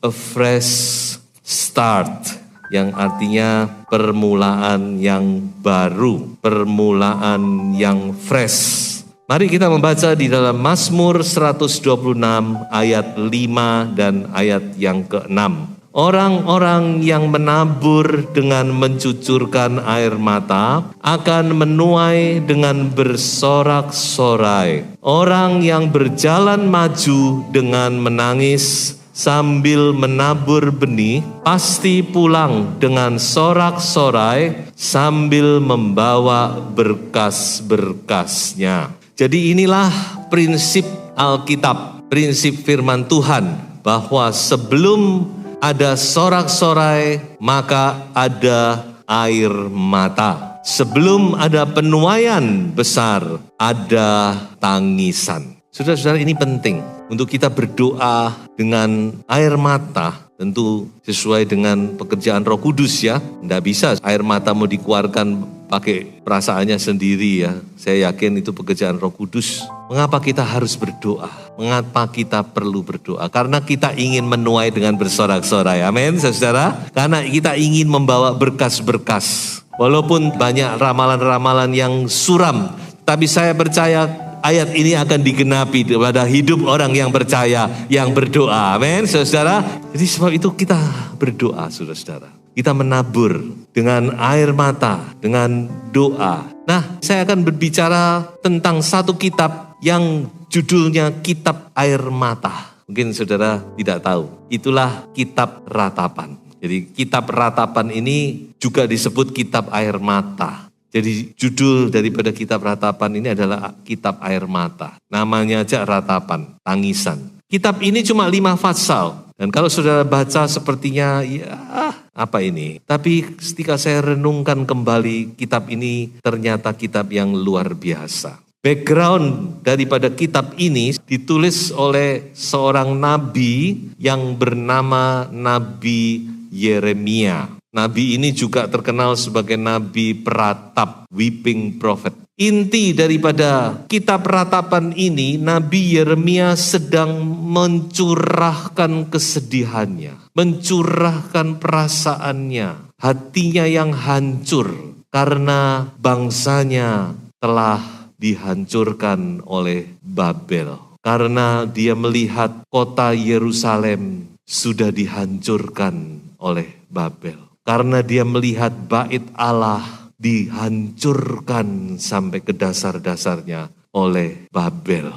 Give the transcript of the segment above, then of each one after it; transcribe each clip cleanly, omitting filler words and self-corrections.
A fresh start, yang artinya permulaan yang baru, permulaan yang fresh. Mari kita membaca di dalam Mazmur 126 ayat 5 dan ayat yang ke-6. Orang-orang yang menabur dengan mencucurkan air mata akan menuai dengan bersorak-sorai. Orang yang berjalan maju dengan menangis sambil menabur benih, pasti pulang dengan sorak-sorai sambil membawa berkas-berkasnya. Jadi inilah prinsip Alkitab, prinsip firman Tuhan, bahwa sebelum ada sorak-sorai, maka ada air mata. Sebelum ada penuaian besar, ada tangisan. Saudara-saudara, ini penting untuk kita berdoa dengan air mata, tentu sesuai dengan pekerjaan Roh Kudus ya. Tidak bisa air mata mau dikeluarkan pakai perasaannya sendiri ya. Saya yakin itu pekerjaan Roh Kudus. Mengapa kita harus berdoa? Mengapa kita perlu berdoa? Karena kita ingin menuai dengan bersorak-sorai. Amin, saudara. Karena kita ingin membawa berkas-berkas. Walaupun banyak ramalan-ramalan yang suram, tapi saya percaya ayat ini akan digenapi pada hidup orang yang percaya, yang berdoa. Amin, saudara. Jadi sebab itu kita berdoa, saudara-saudara. Kita menabur dengan air mata, dengan doa. Nah, saya akan berbicara tentang satu kitab yang judulnya Kitab Air Mata. Mungkin saudara tidak tahu. Itulah Kitab Ratapan. Jadi Kitab Ratapan ini juga disebut Kitab Air Mata. Jadi judul daripada Kitab Ratapan ini adalah Kitab Air Mata. Namanya aja Ratapan, tangisan. Kitab ini cuma 5 pasal. Dan kalau saudara baca sepertinya ya apa ini. Tapi ketika saya renungkan kembali kitab ini, ternyata kitab yang luar biasa. Background daripada kitab ini ditulis oleh seorang nabi yang bernama Nabi Yeremia. Nabi ini juga terkenal sebagai nabi peratap, weeping prophet. Inti daripada kitab ratapan ini, Nabi Yeremia sedang mencurahkan kesedihannya, mencurahkan perasaannya, hatinya yang hancur karena bangsanya telah dihancurkan oleh Babel. Karena dia melihat kota Yerusalem sudah dihancurkan oleh Babel. Karena dia melihat bait Allah dihancurkan sampai ke dasar-dasarnya oleh Babel.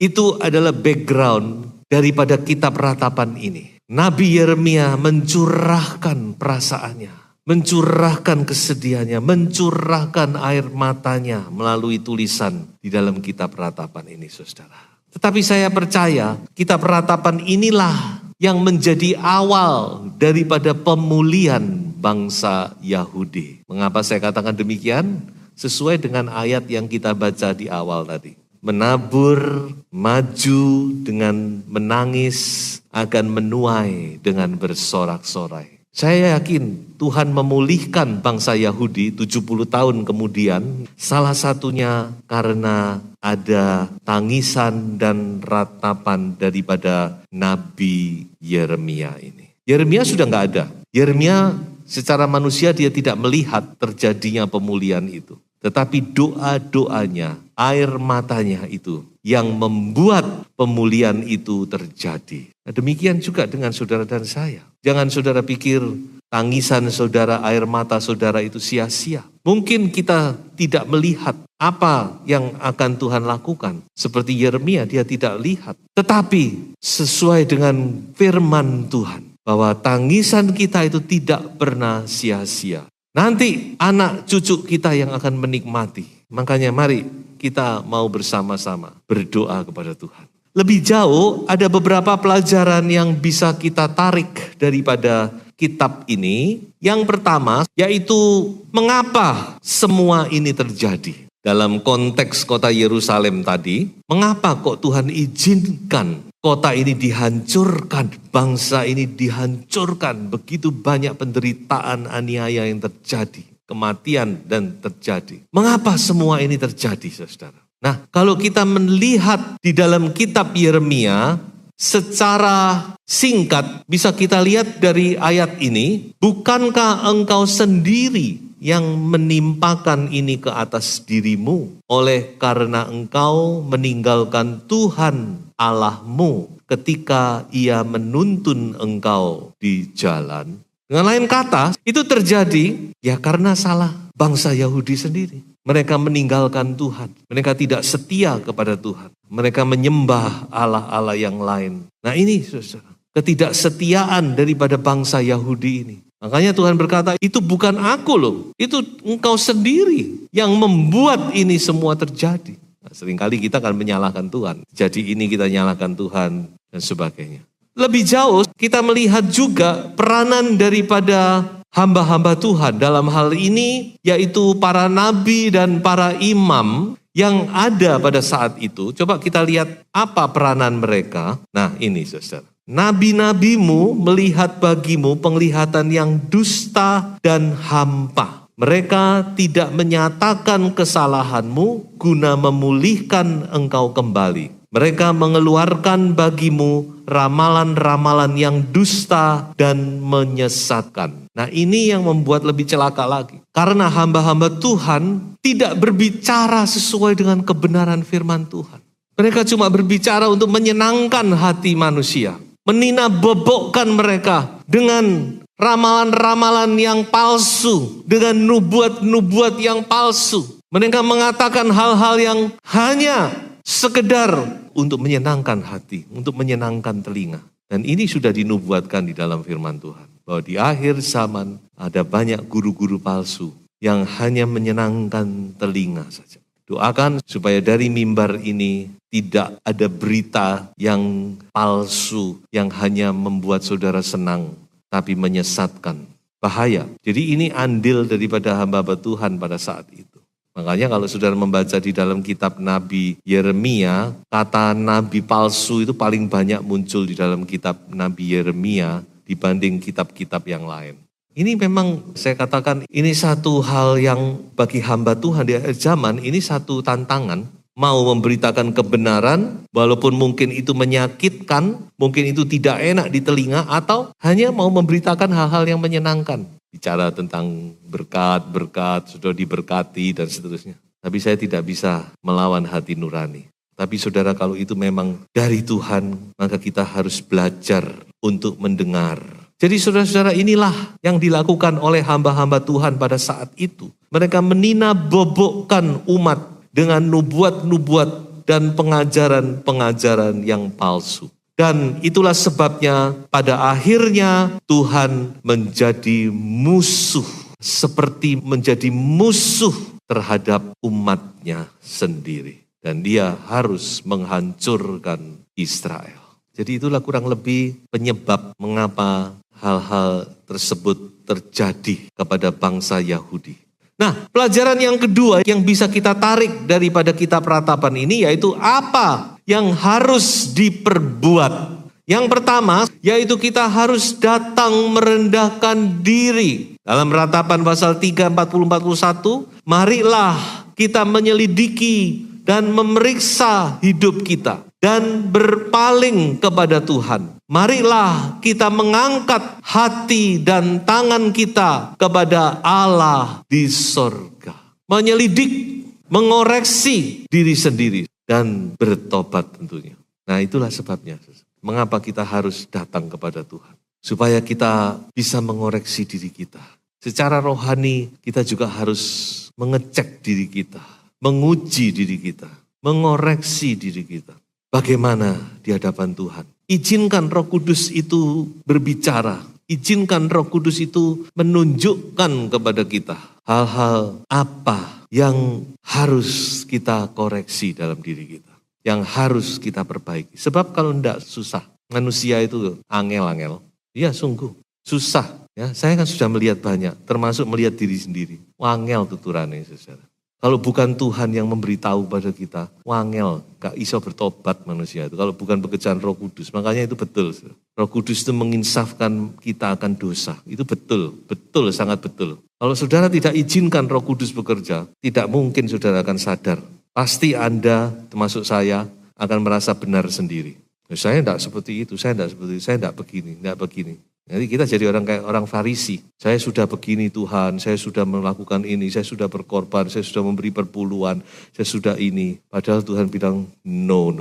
Itu adalah background daripada kitab ratapan ini. Nabi Yeremia mencurahkan perasaannya, mencurahkan kesedihannya, mencurahkan air matanya melalui tulisan di dalam kitab ratapan ini, saudara. Tetapi saya percaya kitab ratapan inilah yang menjadi awal daripada pemulihan bangsa Yahudi. Mengapa saya katakan demikian? Sesuai dengan ayat yang kita baca di awal tadi. Menabur, maju dengan menangis, akan menuai dengan bersorak-sorai. Saya yakin Tuhan memulihkan bangsa Yahudi 70 tahun kemudian. Salah satunya karena ada tangisan dan ratapan daripada Nabi Yeremia ini. Yeremia sudah enggak ada. Yeremia secara manusia dia tidak melihat terjadinya pemulihan itu. Tetapi doa-doanya, air matanya itu yang membuat pemulihan itu terjadi. Nah, demikian juga dengan saudara dan saya. Jangan saudara pikir tangisan saudara, air mata saudara itu sia-sia. Mungkin kita tidak melihat apa yang akan Tuhan lakukan. Seperti Yeremia, dia tidak lihat. Tetapi sesuai dengan firman Tuhan, bahwa tangisan kita itu tidak pernah sia-sia. Nanti anak cucu kita yang akan menikmati. Makanya mari kita mau bersama-sama berdoa kepada Tuhan. Lebih jauh, ada beberapa pelajaran yang bisa kita tarik daripada kitab ini. Yang pertama, yaitu mengapa semua ini terjadi. Dalam konteks kota Yerusalem tadi, mengapa kok Tuhan izinkan kota ini dihancurkan, bangsa ini dihancurkan, begitu banyak penderitaan, aniaya yang terjadi, kematian dan terjadi. Mengapa semua ini terjadi, saudara? Nah, kalau kita melihat di dalam kitab Yeremia, secara singkat bisa kita lihat dari ayat ini, bukankah engkau sendiri yang menimpakan ini ke atas dirimu, oleh karena engkau meninggalkan Tuhan Allahmu ketika ia menuntun engkau di jalan. Dengan lain kata, itu terjadi ya karena salah bangsa Yahudi sendiri. Mereka meninggalkan Tuhan. Mereka tidak setia kepada Tuhan. Mereka menyembah Allah-Allah yang lain. Nah ini saudara, ketidaksetiaan daripada bangsa Yahudi ini. Makanya Tuhan berkata, itu bukan aku loh. Itu engkau sendiri yang membuat ini semua terjadi. Nah, seringkali kita akan menyalahkan Tuhan. Jadi ini kita nyalahkan Tuhan dan sebagainya. Lebih jauh kita melihat juga peranan daripada hamba-hamba Tuhan dalam hal ini, yaitu para nabi dan para imam yang ada pada saat itu. Coba kita lihat apa peranan mereka. Nah ini saudara, nabi-nabimu melihat bagimu penglihatan yang dusta dan hampa. Mereka tidak menyatakan kesalahanmu guna memulihkan engkau kembali. Mereka mengeluarkan bagimu ramalan-ramalan yang dusta dan menyesatkan. Nah ini yang membuat lebih celaka lagi. Karena hamba-hamba Tuhan tidak berbicara sesuai dengan kebenaran firman Tuhan. Mereka cuma berbicara untuk menyenangkan hati manusia. Menina-bobokkan mereka dengan ramalan-ramalan yang palsu. Dengan nubuat-nubuat yang palsu. Mereka mengatakan hal-hal yang hanya sekedar untuk menyenangkan hati, untuk menyenangkan telinga. Dan ini sudah dinubuatkan di dalam firman Tuhan. Bahwa di akhir zaman ada banyak guru-guru palsu yang hanya menyenangkan telinga saja. Doakan supaya dari mimbar ini tidak ada berita yang palsu yang hanya membuat saudara senang, tapi menyesatkan. Bahaya. Jadi ini andil daripada hamba-hamba Tuhan pada saat itu. Makanya kalau saudara membaca di dalam kitab Nabi Yeremia, kata nabi palsu itu paling banyak muncul di dalam kitab Nabi Yeremia dibanding kitab-kitab yang lain. Ini memang saya katakan ini satu hal yang bagi hamba Tuhan di akhir zaman, ini satu tantangan. Mau memberitakan kebenaran walaupun mungkin itu menyakitkan, mungkin itu tidak enak di telinga, atau hanya mau memberitakan hal-hal yang menyenangkan. Bicara tentang berkat, sudah diberkati dan seterusnya. Tapi saya tidak bisa melawan hati nurani. Tapi saudara, kalau itu memang dari Tuhan, maka kita harus belajar untuk mendengar. Jadi saudara-saudara, inilah yang dilakukan oleh hamba-hamba Tuhan pada saat itu. Mereka menina-bobokkan umat dengan nubuat-nubuat dan pengajaran-pengajaran yang palsu. Dan itulah sebabnya pada akhirnya Tuhan menjadi musuh, seperti menjadi musuh terhadap umatnya sendiri. Dan dia harus menghancurkan Israel. Jadi itulah kurang lebih penyebab mengapa hal-hal tersebut terjadi kepada bangsa Yahudi. Nah, pelajaran yang kedua yang bisa kita tarik daripada kitab Ratapan ini yaitu apa yang harus diperbuat. Yang pertama, yaitu kita harus datang merendahkan diri. Dalam Ratapan pasal 3, 40-41, marilah kita menyelidiki dan memeriksa hidup kita dan berpaling kepada Tuhan. Marilah kita mengangkat hati dan tangan kita kepada Allah di sorga. Menyelidik, mengoreksi diri sendiri dan bertobat tentunya. Nah itulah sebabnya. Mengapa kita harus datang kepada Tuhan. Supaya kita bisa mengoreksi diri kita. Secara rohani kita juga harus mengecek diri kita. Menguji diri kita. Mengoreksi diri kita. Bagaimana di hadapan Tuhan. Izinkan Roh Kudus itu berbicara. Izinkan Roh Kudus itu menunjukkan kepada kita hal-hal apa yang harus kita koreksi dalam diri kita. yang harus kita perbaiki. Sebab kalau enggak susah. Manusia itu angel-angel. Iya sungguh susah. Ya, saya kan sudah melihat banyak, termasuk melihat diri sendiri. Wangel tuturane, saudara. Kalau bukan Tuhan yang memberitahu pada kita, wangel, gak iso bertobat manusia itu. Kalau bukan pekerjaan Roh Kudus, makanya itu betul. Roh Kudus itu menginsafkan kita akan dosa. Itu betul, betul, sangat betul. Kalau saudara tidak izinkan Roh Kudus bekerja, tidak mungkin saudara akan sadar. Pasti Anda, termasuk saya, akan merasa benar sendiri. Saya tidak seperti itu, saya tidak seperti itu, saya tidak begini, tidak begini. Jadi kita jadi orang kayak orang Farisi. Saya sudah begini Tuhan, saya sudah melakukan ini, saya sudah berkorban, saya sudah memberi perpuluhan, saya sudah ini. Padahal Tuhan bilang, no.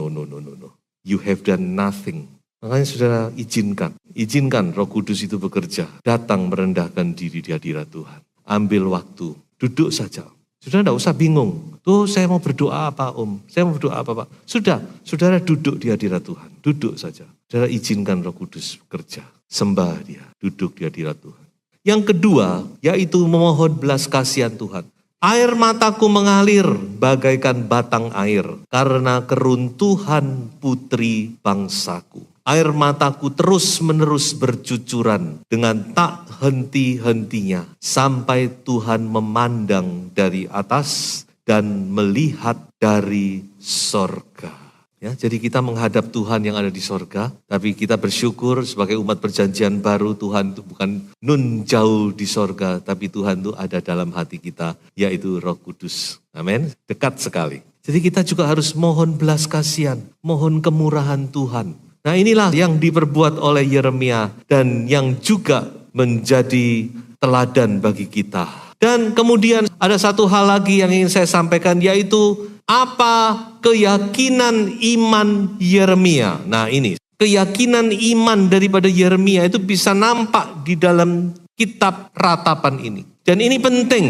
You have done nothing. Makanya saudara izinkan Roh Kudus itu bekerja. Datang merendahkan diri di hadirat Tuhan. Ambil waktu, duduk saja. Saudara tidak usah bingung. Tuh saya mau berdoa apa saya mau berdoa apa Pak. Sudah, saudara duduk di hadirat Tuhan. Duduk saja. Saudara izinkan Roh Kudus bekerja. Sembah dia, duduk di hadirat Tuhan. Yang kedua, yaitu memohon belas kasihan Tuhan. Air mataku mengalir bagaikan batang air karena keruntuhan putri bangsaku. Air mataku terus-menerus bercucuran dengan tak henti-hentinya sampai Tuhan memandang dari atas dan melihat dari sorga. Ya, jadi kita menghadap Tuhan yang ada di sorga, tapi kita bersyukur sebagai umat perjanjian baru, Tuhan itu bukan nun jauh di sorga, tapi Tuhan itu ada dalam hati kita, yaitu Roh Kudus. Amin. Dekat sekali. Jadi kita juga harus mohon belas kasihan, mohon kemurahan Tuhan. Nah inilah yang diperbuat oleh Yeremia dan yang juga menjadi teladan bagi kita. Dan kemudian ada satu hal lagi yang ingin saya sampaikan, yaitu apa keyakinan iman Yeremia. Nah ini, keyakinan iman daripada Yeremia itu bisa nampak di dalam kitab ratapan ini. Dan ini penting,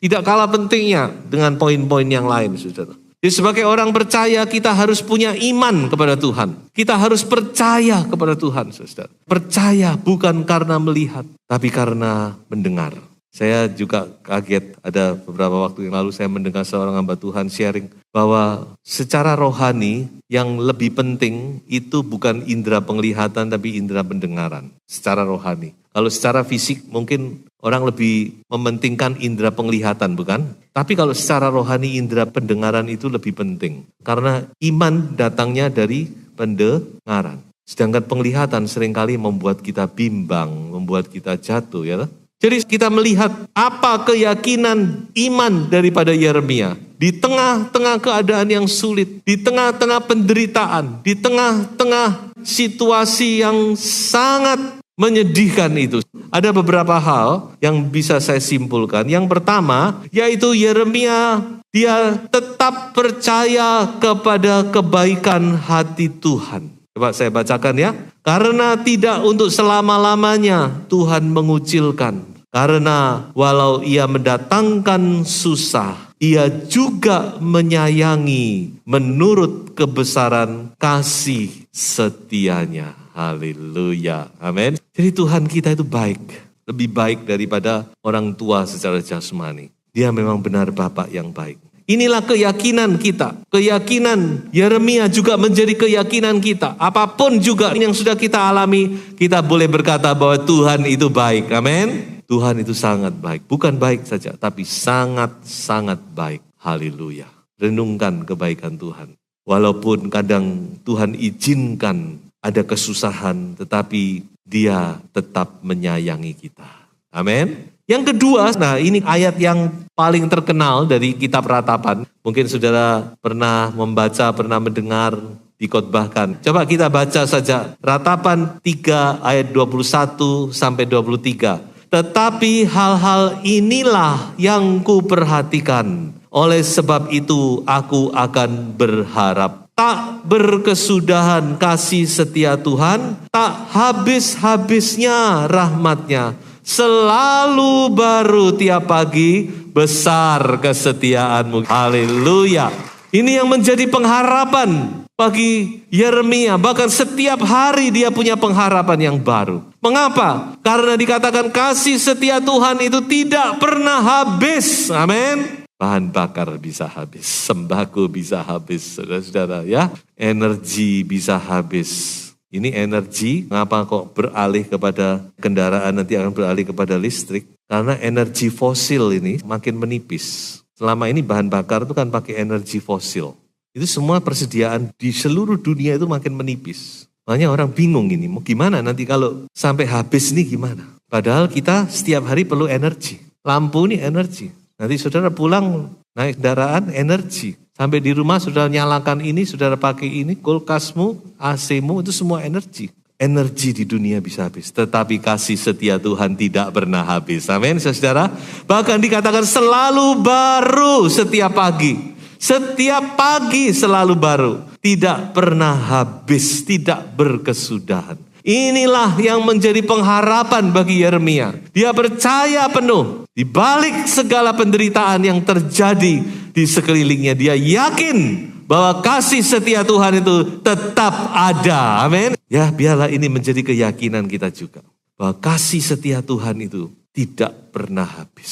tidak kalah pentingnya dengan poin-poin yang lain, saudara. Jadi sebagai orang percaya kita harus punya iman kepada Tuhan. Kita harus percaya kepada Tuhan, saudara. Percaya bukan karena melihat, tapi karena mendengar. Saya juga kaget, ada beberapa waktu yang lalu saya mendengar seorang hamba Tuhan sharing bahwa secara rohani yang lebih penting itu bukan indera penglihatan tapi indera pendengaran. Secara rohani. Kalau secara fisik mungkin orang lebih mementingkan indera penglihatan, bukan? Tapi kalau secara rohani indera pendengaran itu lebih penting. Karena iman datangnya dari pendengaran. Sedangkan penglihatan seringkali membuat kita bimbang, membuat kita jatuh, ya. Jadi kita melihat apa keyakinan iman daripada Yeremia. Di tengah-tengah keadaan yang sulit, di tengah-tengah penderitaan, di tengah-tengah situasi yang sangat menyedihkan itu. Ada beberapa hal yang bisa saya simpulkan. Yang pertama, yaitu Yeremia, dia tetap percaya kepada kebaikan hati Tuhan. Coba saya bacakan ya. Karena tidak untuk selama-lamanya Tuhan mengucilkan. Karena walau ia mendatangkan susah, ia juga menyayangi menurut kebesaran kasih setianya. Haleluya. Amin. Jadi Tuhan kita itu baik. Lebih baik daripada orang tua secara jasmani. Dia memang benar Bapa yang baik. Inilah keyakinan kita. Keyakinan Yeremia juga menjadi keyakinan kita. Apapun juga yang sudah kita alami, kita boleh berkata bahwa Tuhan itu baik. Amin. Tuhan itu sangat baik. Bukan baik saja, tapi sangat-sangat baik. Haleluya. Renungkan kebaikan Tuhan. Walaupun kadang Tuhan izinkan ada kesusahan, tetapi Dia tetap menyayangi kita. Amin. Yang kedua, nah ini ayat yang paling terkenal dari kitab ratapan. Mungkin saudara pernah membaca, pernah mendengar, dikotbahkan. Coba kita baca saja ratapan 3 ayat 21 sampai 23. Tetapi hal-hal inilah yang kuperhatikan. Oleh sebab itu aku akan berharap. Tak berkesudahan kasih setia Tuhan, tak habis-habisnya rahmatnya. Selalu baru tiap pagi, besar kesetiaanmu. Haleluya. Ini yang menjadi pengharapan bagi Yeremia. Bahkan setiap hari dia punya pengharapan yang baru. Mengapa? Karena dikatakan kasih setia Tuhan itu tidak pernah habis. Amin. bahan bakar bisa habis, sembako bisa habis, saudara-saudara ya. Energi bisa habis. Ini energi, ngapa kok beralih kepada kendaraan nanti akan beralih kepada listrik? Karena energi fosil ini makin menipis. Selama ini bahan bakar itu kan pakai energi fosil. Itu semua persediaan di seluruh dunia itu makin menipis. Makanya orang bingung ini, mau gimana nanti kalau sampai habis nih gimana? Padahal kita setiap hari perlu energi. Lampu ini energi. Nanti saudara pulang naik kendaraan energi. Sampai di rumah saudara nyalakan ini, saudara pakai ini, kulkasmu, AC-mu itu semua energi. Energi di dunia bisa habis. Tetapi kasih setia Tuhan tidak pernah habis. Amin saudara. Bahkan dikatakan selalu baru setiap pagi. Setiap pagi selalu baru. Tidak pernah habis, tidak berkesudahan. Inilah yang menjadi pengharapan bagi Yeremia. Dia percaya penuh di balik segala penderitaan yang terjadi di sekelilingnya. Dia yakin bahwa kasih setia Tuhan itu tetap ada. Amin. Ya, biarlah ini menjadi keyakinan kita juga. Bahwa kasih setia Tuhan itu tidak pernah habis.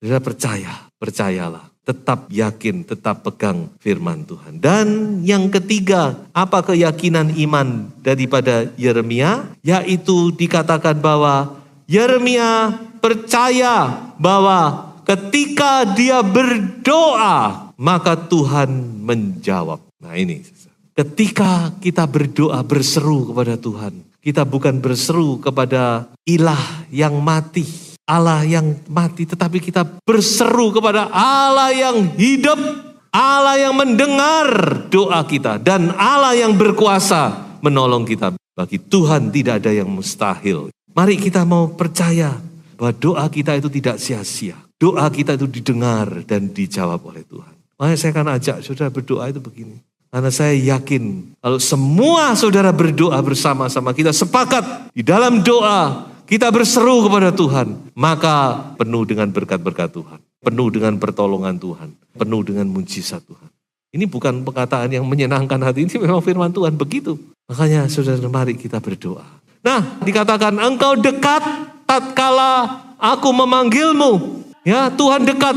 Saudara percayalah. Tetap yakin, tetap pegang firman Tuhan. Dan yang ketiga, apa keyakinan iman daripada Yeremia? Yaitu dikatakan bahwa Yeremia percaya bahwa ketika dia berdoa, maka Tuhan menjawab. Nah ini, ketika kita berdoa, berseru kepada Tuhan, kita bukan berseru kepada ilah yang mati, Allah yang mati, tetapi kita berseru kepada Allah yang hidup, Allah yang mendengar doa kita, dan Allah yang berkuasa menolong kita. Bagi Tuhan tidak ada yang mustahil. Mari kita mau percaya bahwa doa kita itu tidak sia-sia. Doa kita itu didengar dan dijawab oleh Tuhan. Makanya saya akan ajak saudara berdoa itu begini. Karena saya yakin kalau semua saudara berdoa bersama-sama, kita sepakat di dalam doa, kita berseru kepada Tuhan, maka penuh dengan berkat-berkat Tuhan. Penuh dengan pertolongan Tuhan. Penuh dengan mujizat Tuhan. Ini bukan perkataan yang menyenangkan hati, ini memang firman Tuhan begitu. Makanya saudara mari kita berdoa. Nah, dikatakan engkau dekat tatkala aku memanggilmu. Ya, Tuhan dekat.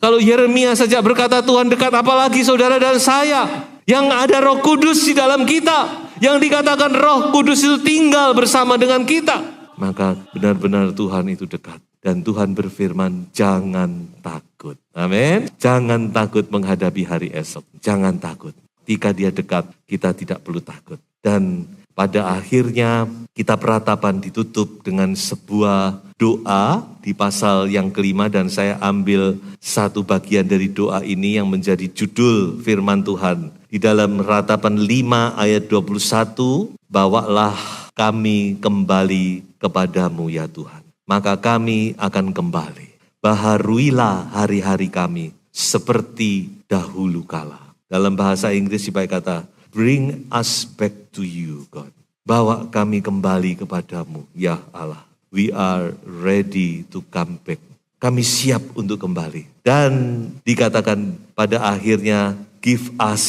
Kalau Yeremia saja berkata Tuhan dekat, apalagi saudara dan saya. Yang ada Roh Kudus di dalam kita. Yang dikatakan Roh Kudus itu tinggal bersama dengan kita. Maka benar-benar Tuhan itu dekat. Dan Tuhan berfirman, jangan takut. Amin. Jangan takut menghadapi hari esok. Jangan takut. Ketika dia dekat, kita tidak perlu takut. Dan pada akhirnya kitab Ratapan ditutup dengan sebuah doa di pasal yang kelima. Dan saya ambil satu bagian dari doa ini yang menjadi judul firman Tuhan. Di dalam Ratapan 5 ayat 21, bawalah kami kembali kepadamu ya Tuhan. Maka kami akan kembali. Baharuilah hari-hari kami seperti dahulu kala. Dalam bahasa Inggris dipakai kata, bring us back to you God. Bawa kami kembali kepadamu ya Allah. We are ready to come back. Kami siap untuk kembali. Dan dikatakan pada akhirnya, give us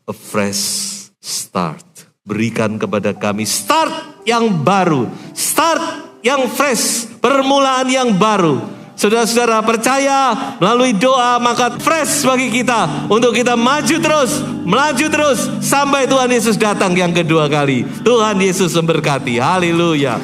a fresh start. Berikan kepada kami start yang baru, start yang fresh, permulaan yang baru. Saudara-saudara percaya melalui doa maka fresh bagi kita untuk kita melaju terus sampai Tuhan Yesus datang yang kedua kali. Tuhan Yesus memberkati. Haleluya.